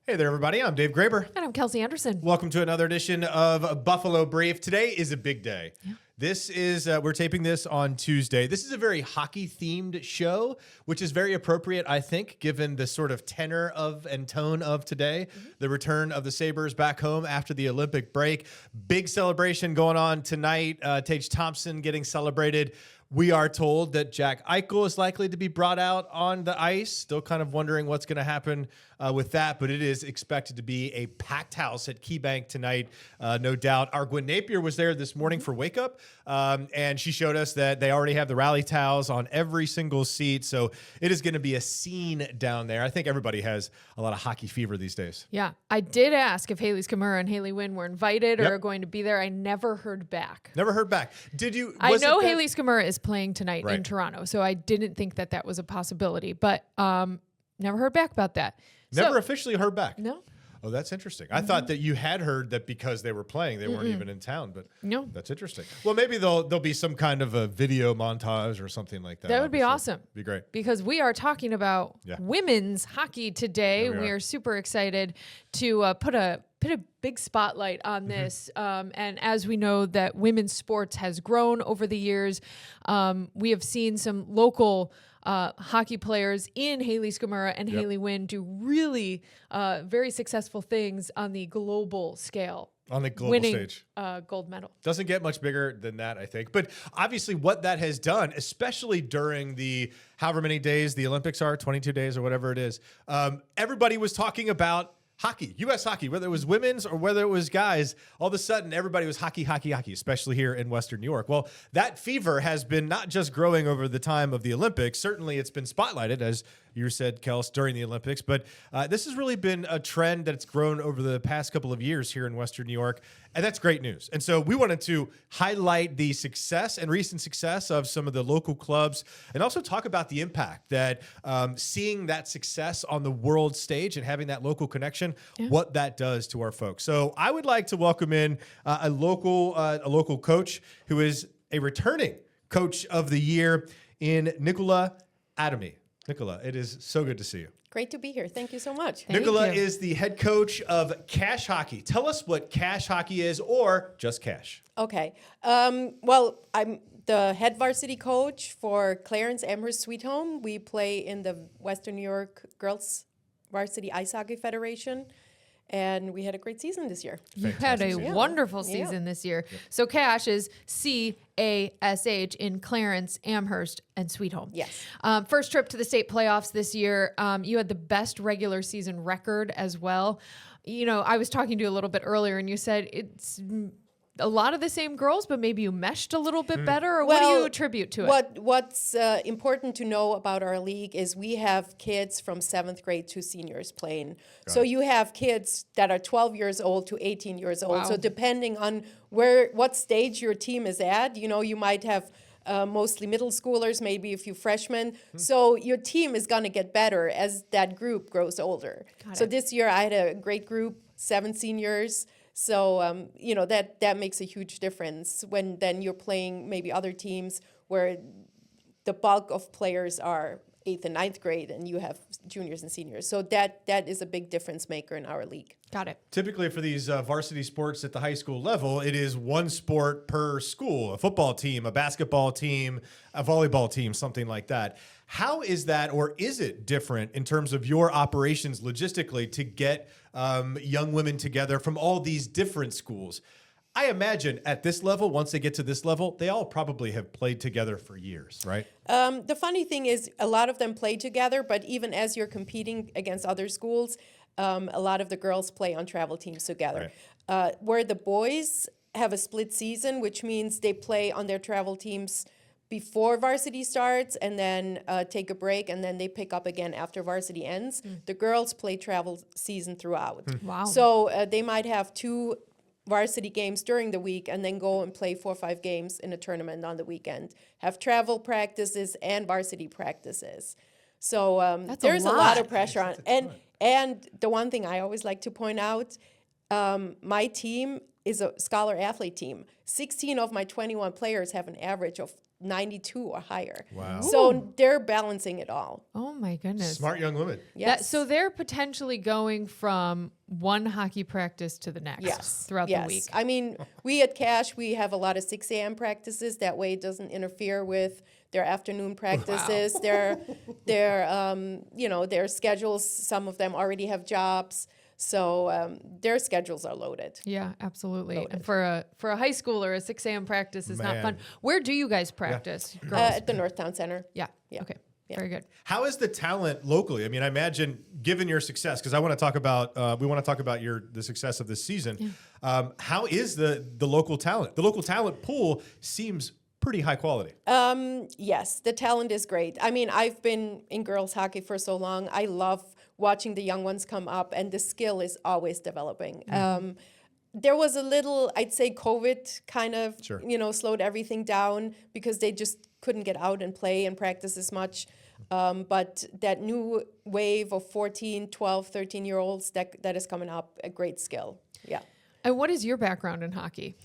Hey there, everybody. I'm Dave Graber. And I'm Kelsey Anderson. Welcome to another edition of Buffalo Brief. Today is a big day. Yeah. This is, we're taping this on Tuesday. This is a very hockey-themed show, which is very appropriate, I think, given the sort of tenor of and tone of today. The return of the Sabres back home after the Olympic break. Big celebration going on tonight. Tage Thompson getting celebrated. We are told that Jack Eichel is likely to be brought out on the ice. Still kind of wondering what's going to happen with that, but it is expected to be a packed house at KeyBank tonight, no doubt. Our Gwen Napier was there this morning for Wake Up, and she showed us that they already have the rally towels on every single seat, so it is going to be a scene down there. I think everybody has a lot of hockey fever these days. Yeah, I did ask if Haley Skamura and Haley Wynn were invited or going to be there. I never heard back. Never heard back. Did you? I know Haley Skamura is playing tonight in Toronto, so I didn't think that that was a possibility, but never heard back about that. Never officially heard back? No. Oh, that's interesting. I thought that you had heard that because they were playing, they weren't even in town, but no, that's interesting. Well, maybe there'll be some kind of a video montage or something like that. That would be awesome. Be great. Because we are talking about women's hockey today. We are super excited to put a big spotlight on this. And as we know that women's sports has grown over the years, we have seen some local hockey players in Haley Skamura and Haley Wynn do really very successful things on the global scale. On the global winning, stage. Gold medal. Doesn't get much bigger than that, I think. But obviously what that has done, especially during the however many days the Olympics are, 22 days or whatever it is, everybody was talking about hockey, U.S. hockey, whether it was women's or whether it was guys. All of a sudden, everybody was hockey, especially here in Western New York. Well, that fever has been not just growing over the time of the Olympics. Certainly, it's been spotlighted, as you said, Kels, during the Olympics. But this has really been a trend that's grown over the past couple of years here in Western New York. And that's great news. And so we wanted to highlight the success and recent success of some of the local clubs and also talk about the impact that seeing that success on the world stage and having that local connection, what that does to our folks. So I would like to welcome in a local coach who is a returning coach of the year in Nicola Adamy. Nicola, it is so good to see you. Great to be here. Thank you so much. Nicola is the head coach of Cash Hockey. Tell us what Cash Hockey is, or just Cash. Okay. Well, I'm the head varsity coach for Clarence Amherst Sweet Home. We play in the Western New York Girls Varsity Ice Hockey Federation. And we had a great season this year. You had a wonderful season this year. So Cash is CASH in Clarence, Amherst, and Sweet Home. Yes. First trip to the state playoffs this year. You had the best regular season record as well. You know, I was talking to you a little bit earlier, and you said it's a lot of the same girls, but maybe you meshed a little bit better? Or what do you attribute to it? What's important to know about our league is we have kids from 7th grade to seniors playing. So you have kids that are 12 years old to 18 years old. Wow. So depending on what stage your team is at, you know, you might have mostly middle schoolers, maybe a few freshmen. So your team is going to get better as that group grows older. So this year I had a great group, 7 seniors. So, you know, that makes a huge difference when then you're playing maybe other teams where the bulk of players are 8th and 9th grade and you have juniors and seniors. So that is a big difference maker in our league. Got it. Typically for these varsity sports at the high school level, it is one sport per school, a football team, a basketball team, a volleyball team, something like that. How is that, or is it different in terms of your operations logistically to get young women together from all these different schools? I imagine at this level, once they get to this level, they all probably have played together for years, right? The funny thing is a lot of them play together, but even as you're competing against other schools, a lot of the girls play on travel teams together. Right. Where the boys have a split season, which means they play on their travel teams before varsity starts and then take a break and then they pick up again after varsity ends. The girls play travel season throughout. Wow. So they might have 2 varsity games during the week and then go and play 4 or 5 games in a tournament on the weekend. Have travel practices and varsity practices. So there's a lot of pressure on. And the one thing I always like to point out, my team is a scholar athlete team. 16 of my 21 players have an average of 92 or higher. Wow. So they're balancing it all. Oh my goodness. Smart young women. Yes. So they're potentially going from one hockey practice to the next throughout the week. I mean, we at Cash, we have a lot of 6 a.m. practices. That way it doesn't interfere with their afternoon practices, their schedules. Some of them already have jobs. So their schedules are loaded. Yeah, absolutely. And for a high schooler, a 6 a.m. practice is not Man. fun. Where do you guys practice, girls? At the Northtown Center. Yeah. Yeah. Okay. Very good. How is the talent locally? I mean, I imagine given your success, because I want to talk about we want to talk about the success of this season. How is the local talent? The local talent pool seems pretty high quality. Yes, the talent is great. I mean, I've been in girls hockey for so long. I love watching the young ones come up, and the skill is always developing. There was a little, I'd say, COVID kind of, Sure. slowed everything down because they just couldn't get out and play and practice as much. But that new wave of 14, 12, 13-year-olds that is coming up, a great skill. Yeah. And what is your background in hockey?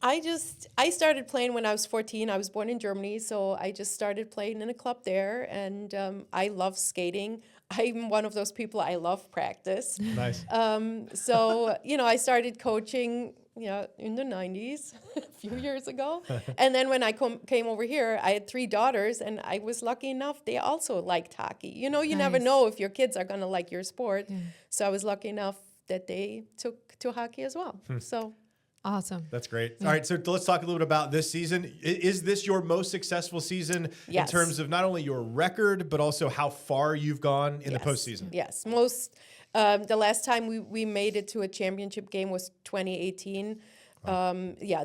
I started playing when I was 14. I was born in Germany, so I just started playing in a club there, and I love skating. I'm one of those people, I love practice. Nice. So, I started coaching, in the 90s, a few years ago. And then when I came over here, I had 3 daughters, and I was lucky enough, they also liked hockey. You never Nice. know if your kids are going to like your sport. So I was lucky enough that they took to hockey as well. So... Awesome. That's great. All right, so let's talk a little bit about this season. Is this your most successful season Yes. in terms of not only your record, but also how far you've gone in the postseason? Yes, the last time we made it to a championship game was 2018.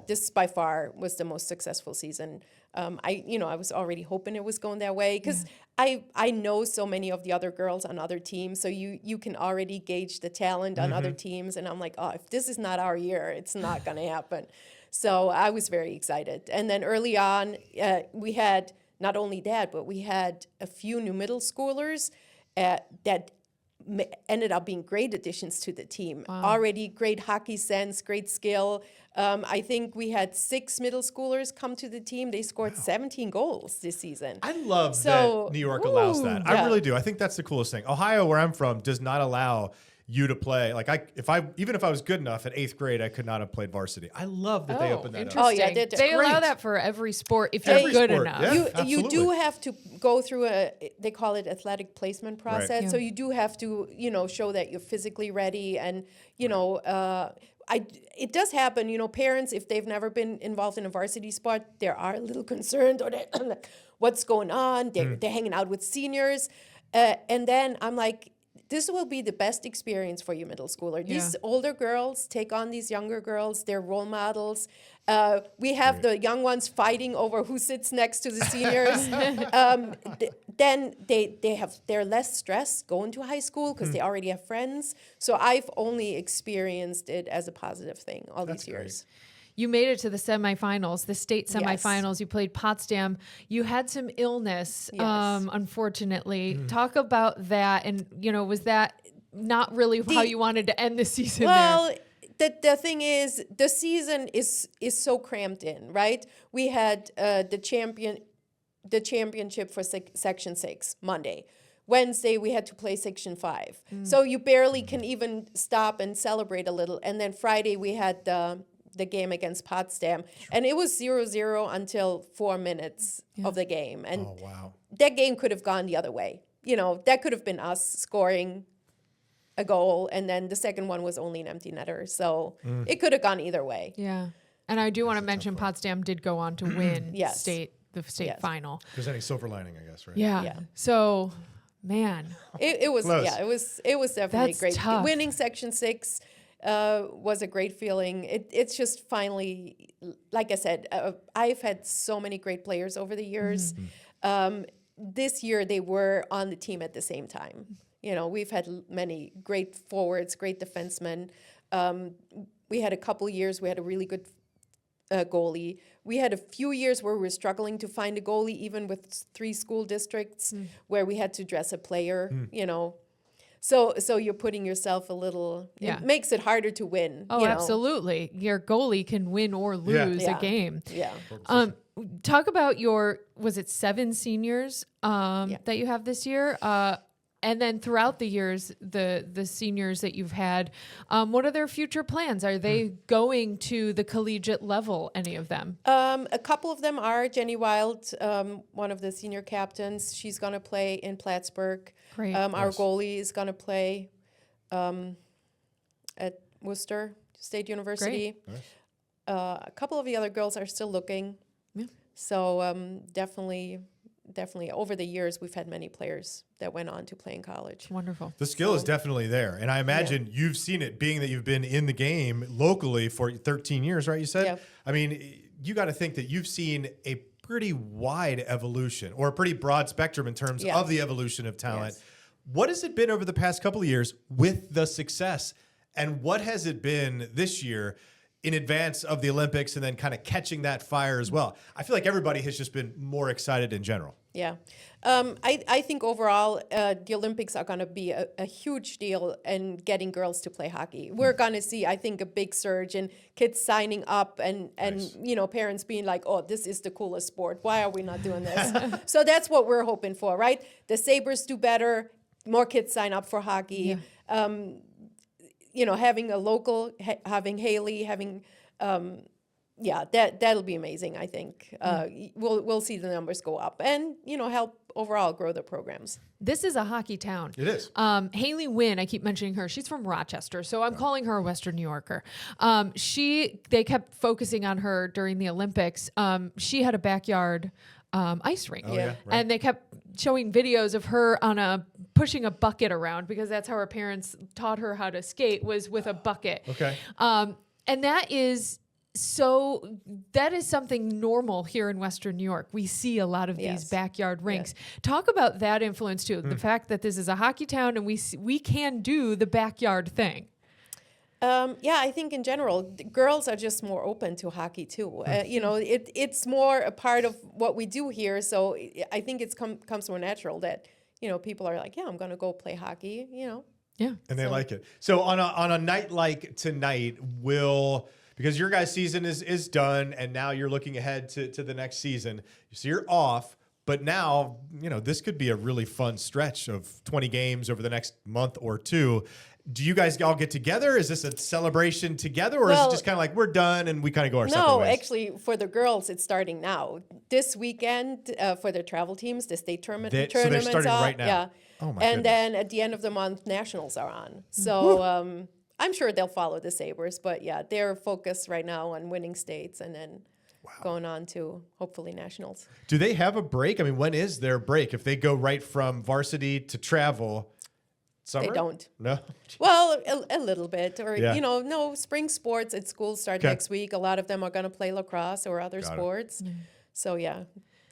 This by far was the most successful season. I was already hoping it was going that way because I know so many of the other girls on other teams, so you can already gauge the talent on other teams, and I'm like, oh, if this is not our year, it's not going to happen. So I was very excited. And then early on, we had not only that, but we had a few new middle schoolers that ended up being great additions to the team. Already great hockey sense, great skill. I think we had 6 middle schoolers come to the team. They scored 17 goals this season. I love that New York allows that. I really do. I think that's the coolest thing. Ohio, where I'm from, does not allow you to play. Like even if I was good enough at 8th grade, I could not have played varsity. I love that they opened that up. Interesting. Oh, yeah, they allow great. that for every sport if you're Every good sport, enough. yeah. You absolutely. do have to go through they call it athletic placement process. Right. Yeah. So you do have to, show that you're physically ready, and it does happen. Parents, if they've never been involved in a varsity sport, they are a little concerned or they're like, what's going on? They're hanging out with seniors, and then I'm like, this will be the best experience for you, middle schooler. These older girls take on these younger girls. They're role models. We have the young ones fighting over who sits next to the seniors. Then they're less stressed going to high school because they already have friends. So I've only experienced it as a positive thing all these years. You made it to the semifinals, the state semifinals. Yes. You played Potsdam. You had some illness, Yes. Unfortunately. Talk about that. And, was that not really how you wanted to end the season Well, the thing is, the season is so cramped in, right? We had the championship for Section 6 Monday. Wednesday, we had to play Section 5. So you barely can even stop and celebrate a little. And then Friday, we had the game against Potsdam. And it was 0-0 until 4 minutes of the game. And Oh, wow. that game could have gone the other way. That could have been us scoring a goal, and then the second one was only an empty netter. So it could have gone either way. Yeah. And I do want to mention Potsdam did go on to win the Yes. state final. If there's any silver lining, I guess, right? Yeah. Yeah. So, man. It was Close. it was definitely That's great. tough. Winning Section 6 was a great feeling. It's just finally, like I said, I've had so many great players over the years. This year they were on the team at the same time. We've had many great forwards, great defensemen. We had a couple years, we had a really good goalie. We had a few years where we were struggling to find a goalie, even with 3 school districts, where we had to dress a player, So you're putting yourself a little, Yeah. it makes it harder to win. Oh, absolutely. Your goalie can win or lose a Yeah. game. Yeah. talk about was it 7 seniors that you have this year? And then throughout the years, the seniors that you've had, what are their future plans? Are they going to the collegiate level, any of them? A couple of them are. Jenny Wild, one of the senior captains, she's going to play in Plattsburgh. Great. Our goalie is going to play at Worcester State University. Nice. A couple of the other girls are still looking. Yeah. So definitely over the years, we've had many players that went on to play in college. Wonderful. The skill is definitely there. And I imagine you've seen it, being that you've been in the game locally for 13 years, right? You said? Yeah. I mean, you got to think that you've seen a pretty wide evolution or a pretty broad spectrum in terms of the evolution of talent. Yes. What has it been over the past couple of years with the success? And what has it been this year in advance of the Olympics and then kind of catching that fire as well? I feel like everybody has just been more excited in general. Yeah. I think overall, the Olympics are going to be a huge deal in getting girls to play hockey. We're going to see, I think, a big surge in kids signing up and Nice. parents being like, oh, this is the coolest sport. Why are we not doing this? So that's what we're hoping for, right? The Sabres do better. More kids sign up for hockey. Yeah. Having a local, having Haley, having... that'll be amazing. I think we'll see the numbers go up and help overall grow the programs. This is a hockey town. It is. Haley Wynn, I keep mentioning her. She's from Rochester, so I'm calling her a Western New Yorker. They kept focusing on her during the Olympics. She had a backyard ice rink, Right. and they kept showing videos of her pushing a bucket around because that's how her parents taught her how to skate, was with a bucket. Okay. And that is something normal here in Western New York. We see a lot of these Yes. backyard rinks. Talk about that influence too. The fact that this is a hockey town and we can do the backyard thing. I think in general, girls are just more open to hockey too. It's more a part of what we do here. So I think it comes more natural that people are like, yeah, I'm going to go play hockey. Yeah. And they like it. So on a night like tonight, because your guys' season is done and now you're looking ahead to the next season, so you're off, but now, this could be a really fun stretch of 20 games over the next month or two. Do you guys all get together? Is this a celebration together, or is it just kind of like we're done and we kind of go our separate ways? No, actually, for the girls, it's starting now. This weekend, for their travel teams, the state tournaments So they're starting are, right now? Yeah. Oh, my and goodness. then at the end of the month, nationals are on. So I'm sure they'll follow the Sabres, but yeah, they're focused right now on winning states and then going on to hopefully nationals. Do they have a break? I mean, when is their break? If they go right from varsity to travel, summer? They don't. No? Well, a little bit, or Yeah. no spring sports at school start Okay. next week. A lot of them are going to play lacrosse or other Got it. sports. So yeah,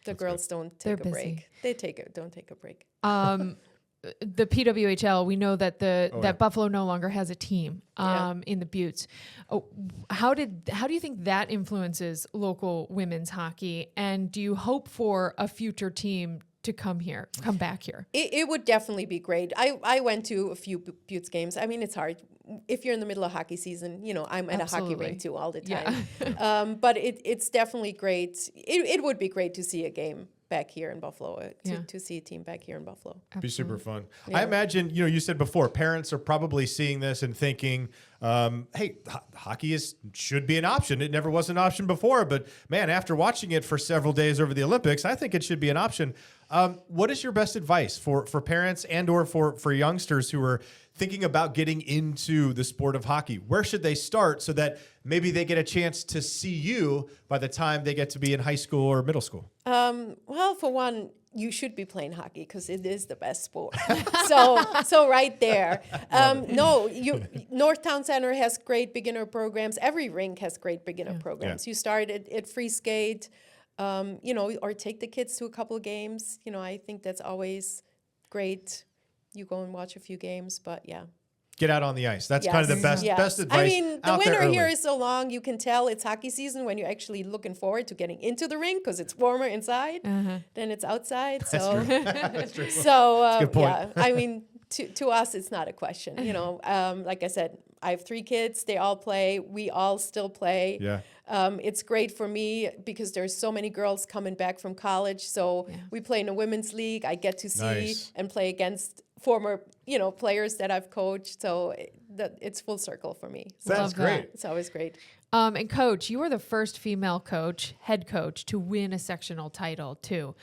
the girls don't They're take a busy. break. Don't take a break. The PWHL, we know that yeah. that Buffalo no longer has a team in the Buttes. How do you think that influences local women's hockey? And do you hope for a future team to come back here? It would definitely be great. I went to a few Buttes games. I mean, it's hard. If you're in the middle of hockey season, I'm at a hockey Absolutely. rink too all the Yeah. time. But it's definitely great. It would be great to see a game back here in Buffalo, to see a team back here in Buffalo. Be super fun. I imagine, you said before, parents are probably seeing this and thinking, hey, hockey should be an option. It never was an option before, but man, after watching it for several days over the Olympics, I think it should be an option. What is your best advice for parents and or for youngsters who are thinking about getting into the sport of hockey? Where should they start so that maybe they get a chance to see you by the time they get to be in high school or middle school? Well, for one, you should be playing hockey because it is the best sport. so right there. Northtown Center has great beginner programs. Every rink has great beginner programs. Yeah. You start at free skate, or take the kids to a couple of games. I think that's always great. You go and watch a few games, but yeah. Get out on the ice. That's kind of the best advice. I mean, the out there winter here early. is so long, you can tell it's hockey season when you're actually looking forward to getting into the rink because it's warmer inside than it's outside. That's true. So good point. yeah, I mean, to us, it's not a question. Like I said, I have 3 kids. They all play. We all still play. Yeah. It's great for me because there's so many girls coming back from college. So we play in a women's league. I get to see and play against former, players that I've coached. So it's full circle for me. So That's great. it's always great. And coach, you were the first female head coach to win a sectional title too,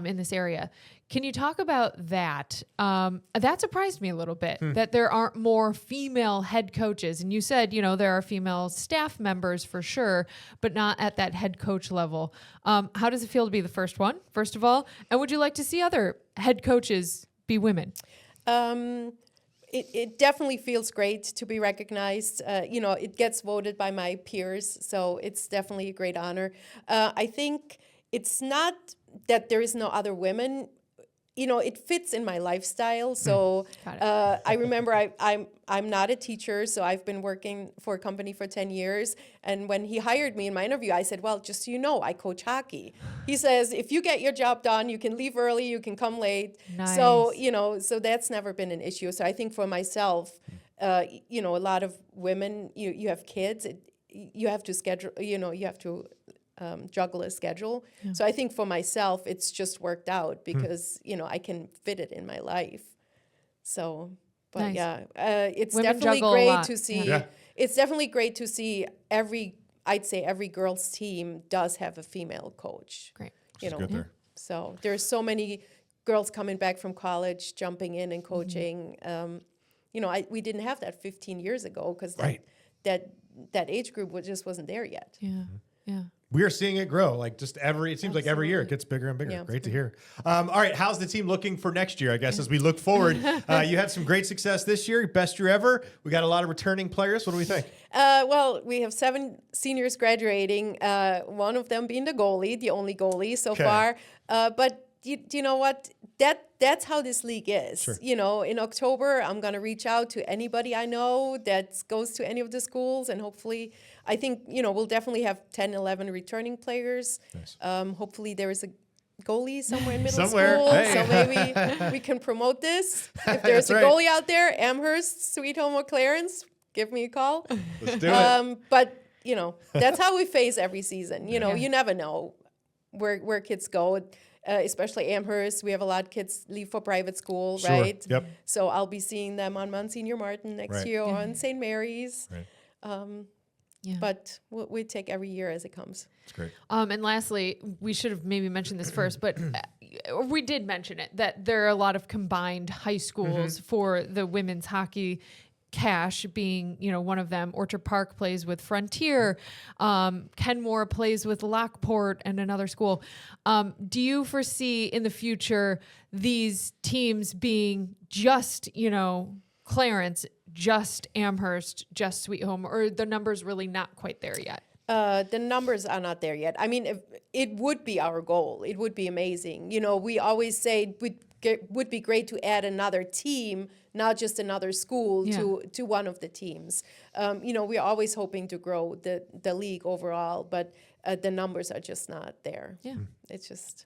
in this area. Can you talk about that? That surprised me a little bit that there aren't more female head coaches. And you said, there are female staff members for sure, but not at that head coach level. How does it feel to be the first one, first of all? And would you like to see other head coaches be women? It definitely feels great to be recognized. It gets voted by my peers, so it's definitely a great honor. I think it's not that there is no other women. It fits in my lifestyle. So I remember I'm not a teacher, so I've been working for a company for 10 years. And when he hired me in my interview, I said, well, just so you know, I coach hockey. He says, if you get your job done, you can leave early, you can come late. Nice. So, so that's never been an issue. So I think for myself, a lot of women, you have kids, you have to schedule, you have to juggle a schedule. Yeah. So I think for myself, it's just worked out because, I can fit it in my life. So, but nice. It's Women definitely juggle great to see. Yeah. It's definitely great to see every girls team does have a female coach. Great. Good there. So there's so many girls coming back from college, jumping in and coaching. We didn't have that 15 years ago because that age group just wasn't there yet. Yeah. Yeah. We are seeing it grow. It seems like every year it gets bigger and bigger. Yeah, great to hear. All right. How's the team looking for next year? I guess as we look forward, you had some great success this year. Best year ever. We got a lot of returning players. What do we think? Well, we have 7 seniors graduating, one of them being the only goalie so far. But you know what? That's how this league is. Sure. In October, I'm going to reach out to anybody I know that goes to any of the schools, and hopefully, I think, we'll definitely have 10, 11 returning players. Nice. Hopefully there is a goalie somewhere in middle Somewhere. school, Hey. so maybe we can promote this. If there's That's a right. goalie out there, Amherst, Sweet Home, or Clarence, give me a call. Let's do it. But that's how we face every season. You never know where kids go. Especially Amherst, we have a lot of kids leave for private school, Sure. right? Yep. So I'll be seeing them on Monsignor Martin next year or on St. Mary's. Right. But we take every year as it comes. It's great. And lastly, we should have maybe mentioned this first, but we did mention it, that there are a lot of combined high schools for the women's hockey. Cache being, one of them. Orchard Park plays with Frontier. Kenmore plays with Lockport and another school. Do you foresee in the future these teams being just, Clarence, just Amherst, just Sweet Home, or the numbers really not quite there yet? The numbers are not there yet. I mean, if it would be our goal. It would be amazing. We always say it would be great to add another team, not just another school, to one of the teams. We're always hoping to grow the league overall, but the numbers are just not there. Yeah. It's just...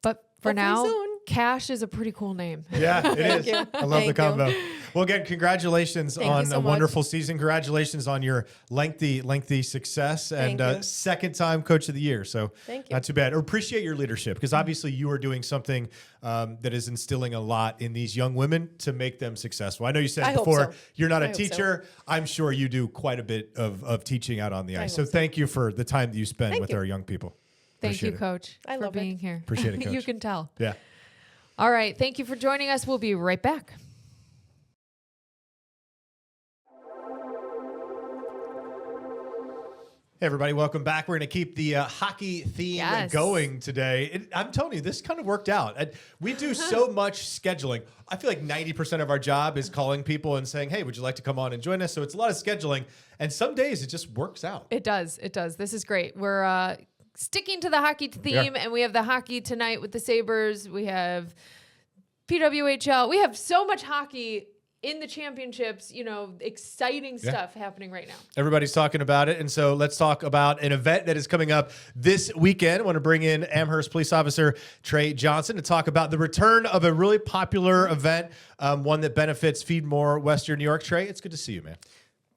But for Hopefully now, soon. Cache is a pretty cool name. Yeah, it is. you. I love the Thank combo. you. Well, again, congratulations Thank you on so a much. wonderful season. Congratulations on your lengthy success and Thank you. second time Coach of the Year. So Thank you. not too bad. I appreciate your leadership because obviously you are doing something that is instilling a lot in these young women to make them successful. I know you said I hope before so. you're not I a hope so. teacher. I'm sure you do quite a bit of teaching out on the ice. So hope so. thank you for the time that you spend Thank with you. our young people. Thank you, Appreciate it. Coach, I for love it. being here. Appreciate it, Coach. You can tell. Yeah. All right. Thank you for joining us. We'll be right back. Hey, everybody, welcome back. We're going to keep the hockey theme Yes. going today. I'm telling you, this kind of worked out. We do so much scheduling. I feel like 90% of our job is calling people and saying, hey, would you like to come on and join us? So it's a lot of scheduling. And some days it just works out. It does. It does. This is great. We're sticking to the hockey theme, and we have the hockey tonight with the Sabres. We have PWHL. We have so much hockey in the championships, exciting stuff happening right now. Everybody's talking about it. And so let's talk about an event that is coming up this weekend. I want to bring in Amherst Police Officer Trey Johnson to talk about the return of a really popular event, one that benefits Feed More Western New York. Trey, it's good to see you, man.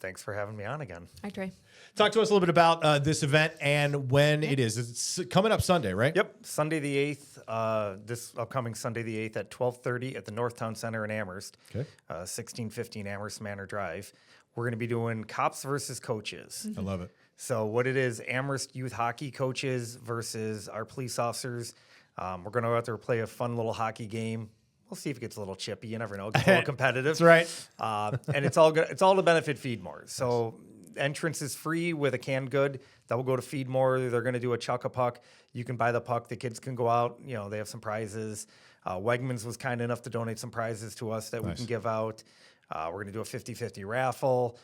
Thanks for having me on again. Hi, Trey. Talk to us a little bit about this event and when it is. It's coming up Sunday, right? Yep, Sunday the 8th, this upcoming Sunday the 8th at 12:30 at the Northtown Center in Amherst, Okay. 1615 Amherst Manor Drive. We're going to be doing cops versus coaches. I love it. So what it is, Amherst youth hockey coaches versus our police officers. We're going to go out there and play a fun little hockey game. We'll see if it gets a little chippy. You never know. It gets a little competitive. That's right. And it's all good. It's all to benefit Feedmore. So entrance is free with a canned good. That will go to Feedmore. They're going to do a chuck a puck. You can buy the puck. The kids can go out. You know, they have some prizes. Wegmans was kind enough to donate some prizes to us that we can give out. We're going to do a 50-50 raffle.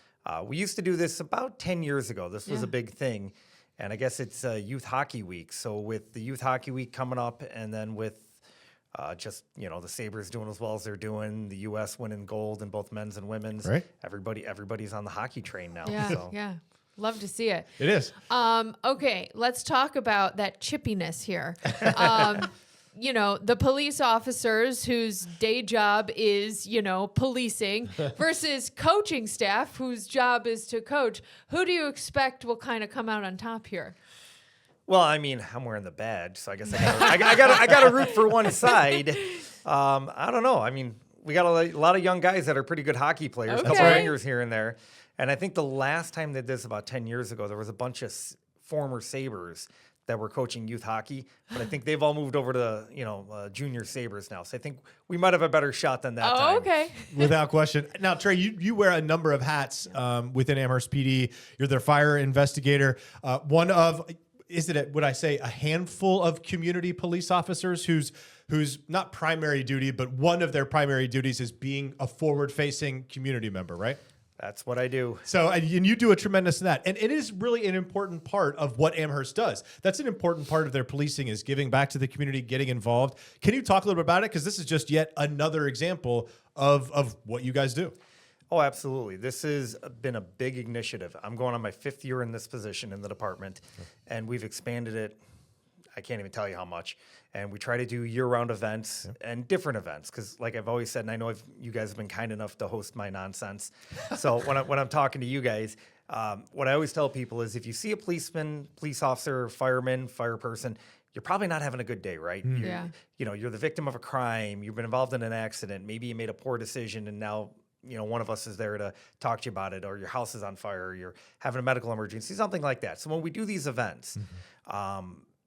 We used to do this about 10 years ago. This was a big thing. And I guess it's Youth Hockey Week. So with the Youth Hockey Week coming up, and then with just, you know, the Sabres doing as well as they're doing, the U.S. winning gold in both men's and women's. Right. Everybody's on the hockey train now. Yeah, So. yeah. Love to see it. It is. Okay, let's talk about that chippiness here. You know, the police officers whose day job is, you know, policing versus coaching staff whose job is to coach. Who do you expect will kind of come out on top here? Well, I mean, I'm wearing the badge, so I guess I got to root for one side. I don't know. I mean, we got a lot of young guys that are pretty good hockey players, a couple Okay. ringers here and there. And I think the last time they did this about 10 years ago, there was a bunch of former Sabres that were coaching youth hockey, but I think they've all moved over to, you know, junior Sabres now. So I think we might have a better shot than that time. Oh, okay. Without question. Now, Trey, you wear a number of hats within Amherst PD. You're their fire investigator. One of, would I say, a handful of community police officers whose not primary duty, but one of their primary duties is being a forward-facing community member, right? That's what I do. So, and you do a tremendous in that. And it is really an important part of what Amherst does. That's an important part of their policing, is giving back to the community, getting involved. Can you talk a little bit about it? Because this is just yet another example of what you guys do. Oh, absolutely. This has been a big initiative. I'm going on my 5th year in this position in the department, and we've expanded it. I can't even tell you how much. And we try to do year-round events and different events, because like I've always said, and I know you guys have been kind enough to host my nonsense. So when I'm talking to you guys, what I always tell people is, if you see a policeman, police officer, fireman, fire person, you're probably not having a good day, right? Yeah. You know, you're the victim of a crime. You've been involved in an accident. Maybe you made a poor decision, and now, you know, one of us is there to talk to you about it, or your house is on fire, or you're having a medical emergency, something like that. So when we do these events,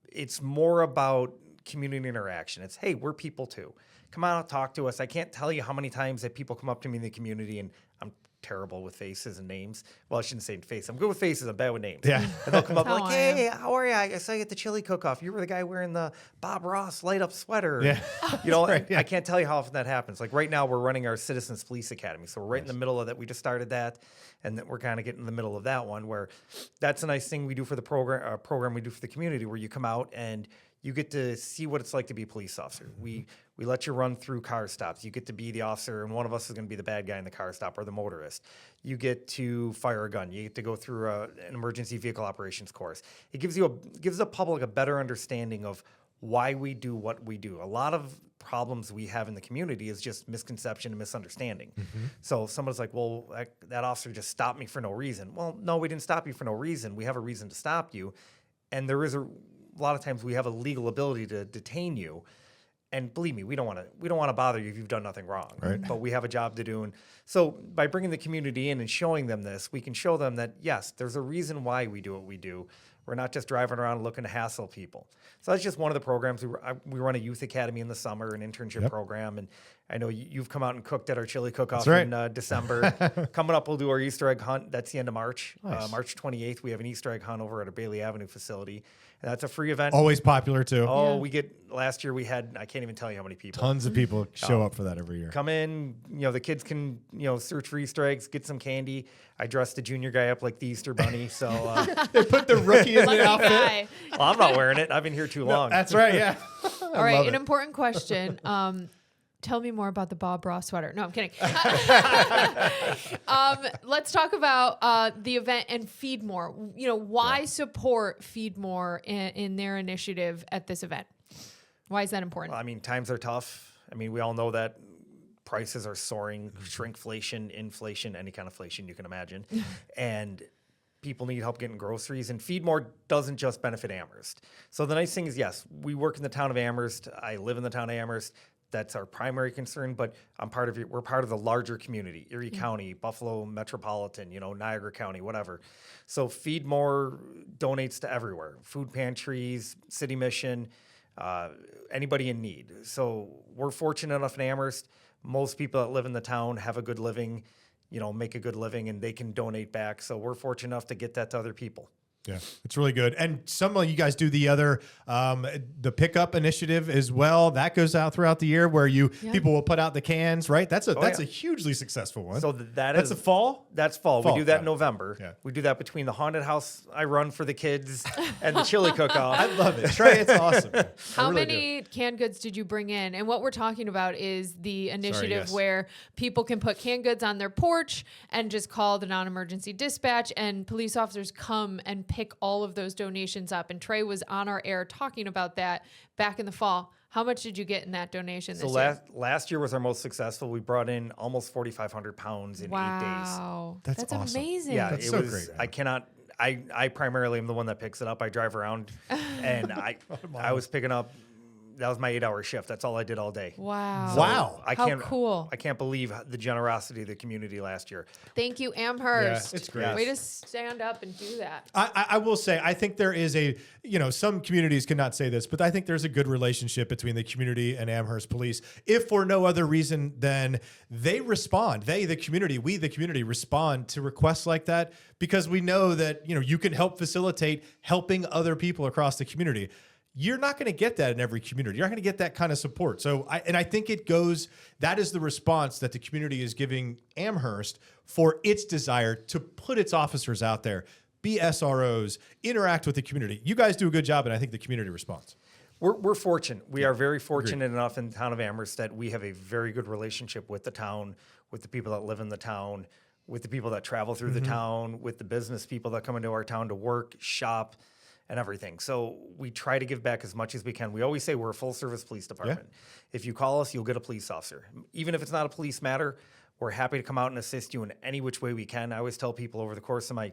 it's more about community interaction. It's, hey, we're people too. Come out, talk to us. I can't tell you how many times that people come up to me in the community, and I'm terrible with faces and names. Well, I shouldn't say faces. I'm good with faces. I'm bad with names. Yeah. And they'll come up That's like, how I hey, how are you? I saw you at the chili cook-off. You were the guy wearing the Bob Ross light-up sweater. Yeah. You know, Right, yeah. I can't tell you how often that happens. Like right now, we're running our Citizens Police Academy. So we're right in the middle of that. We just started that, and then we're kind of getting in the middle of that one, where that's a nice thing we do for the program we do for the community, where you come out and you get to see what it's like to be a police officer. We let you run through car stops. You get to be the officer, and one of us is going to be the bad guy in the car stop, or the motorist. You get to fire a gun. You get to go through an emergency vehicle operations course. It gives the public a better understanding of why we do what we do. A lot of problems we have in the community is just misconception and misunderstanding. So someone's like, well, that officer just stopped me for no reason. Well, no, we didn't stop you for no reason. We have a reason to stop you, and there is a lot of times we have a legal ability to detain you. And believe me, we don't want to bother you if you've done nothing wrong. Right. But we have a job to do. And so by bringing the community in and showing them this, we can show them that, yes, there's a reason why we do what we do. We're not just driving around looking to hassle people. So that's just one of the programs. We run a youth academy in the summer, an internship program. And I know you've come out and cooked at our chili cook-off right. in December. Coming up, we'll do our Easter egg hunt. That's the end of March. Nice. March 28th, we have an Easter egg hunt over at our Bailey Avenue facility. And that's a free event. Always popular, too. Oh, Yeah. last year we had, I can't even tell you how many people. Tons of people show up for that every year. Come in, you know, the kids can, you know, search for Easter eggs, get some candy. I dressed the junior guy up like the Easter bunny. So, They put the rookie in Lucky the outfit. guy. well, I'm not wearing it. I've been here too long. That's right, yeah. All right, love an it. important question. Tell me more about the Bob Ross sweater. No, I'm kidding. Let's talk about the event and Feedmore. You know, why support Feedmore in their initiative at this event? Why is that important? I mean, times are tough. I mean, we all know that prices are soaring, shrinkflation, inflation, any kind of inflation you can imagine. And people need help getting groceries, and Feed More doesn't just benefit Amherst. So the nice thing is, yes, we work in the town of Amherst. I live in the town of Amherst. That's our primary concern, but we're part of the larger community, Erie County, Buffalo Metropolitan, Niagara County, whatever. So Feed More donates to everywhere, food pantries, City Mission, anybody in need. So we're fortunate enough in Amherst. Most people that live in the town have a good living, make a good living, and they can donate back. So we're fortunate enough to get that to other people. Yeah, it's really good. And some of you guys do the other, the pickup initiative as well. That goes out throughout the year where people will put out the cans, right? That's a hugely successful one. So that's a fall? That's fall. We do that in yeah. November. Yeah. We do that between the haunted house I run for the kids and the chili cook-off. I love it. Trey, it's awesome. How many canned goods did you bring in? And what we're talking about is the initiative where people can put canned goods on their porch and just call the non-emergency dispatch, and police officers come and pick all of those donations up. And Trey was on our air talking about that back in the fall. How much did you get in that donation this year? Last year was our most successful. We brought in almost 4,500 pounds in 8 days. Wow. That's awesome. amazing. Yeah, That's it so was. great. I primarily am the one that picks it up. I drive around, and I was picking up. That was my 8-hour shift. That's all I did all day. Wow. Wow. How cool. I can't believe the generosity of the community last year. Thank you, Amherst. Yeah, it's great. Way to stand up and do that. I will say, I think there is some communities cannot say this, but I think there's a good relationship between the community and Amherst Police, if for no other reason than they respond. We, the community, respond to requests like that because we know that, you can help facilitate helping other people across the community. You're not going to get that in every community. You're not going to get that kind of support. So I think that is the response that the community is giving Amherst for its desire to put its officers out there, be SROs, interact with the community. You guys do a good job, and I think the community responds. We're fortunate. We are very fortunate enough in the town of Amherst that we have a very good relationship with the town, with the people that live in the town, with the people that travel through the town, with the business people that come into our town to work, shop, and everything. So we try to give back as much as we can. We always say we're a full-service police department. Yeah. If you call us, you'll get a police officer. Even if it's not a police matter, we're happy to come out and assist you in any which way we can. I always tell people over the course of my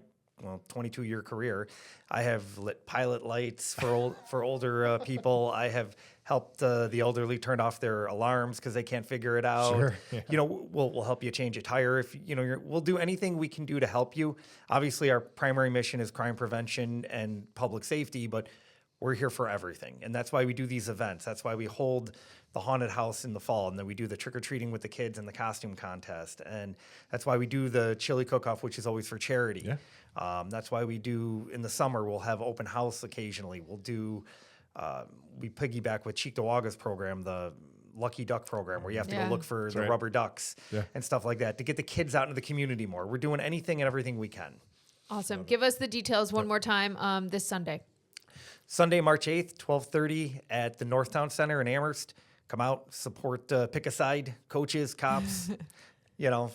22-year career, I have lit pilot lights for older people. I have helped the elderly turn off their alarms because they can't figure it out. Sure. Yeah. We'll help you change a tire if we'll do anything we can do to help you. Obviously, our primary mission is crime prevention and public safety, but we're here for everything, and that's why we do these events. That's why we hold the haunted house in the fall, and then we do the trick-or-treating with the kids and the costume contest, and that's why we do the chili cook-off, which is always for charity. Yeah. That's why we do, in the summer, we'll have open house occasionally. We'll do, we piggyback with Cheektowaga's program, the Lucky Duck program, where you have to go look for the rubber ducks and stuff like that to get the kids out into the community more. We're doing anything and everything we can. Awesome. Give us the details one more time this Sunday. Sunday, March 8th, 12:30 at the Northtown Center in Amherst. Come out, support, pick a side, coaches, cops,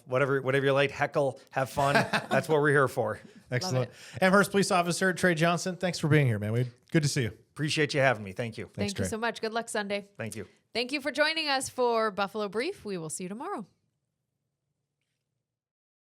whatever you like, heckle, have fun. That's what we're here for. Excellent. Amherst Police Officer Trey Johnson, thanks for being here, man. Good to see you. Appreciate you having me. Thank you. Thank you so much. Good luck Sunday. Thank you. Thank you for joining us for Buffalo Brief. We will see you tomorrow.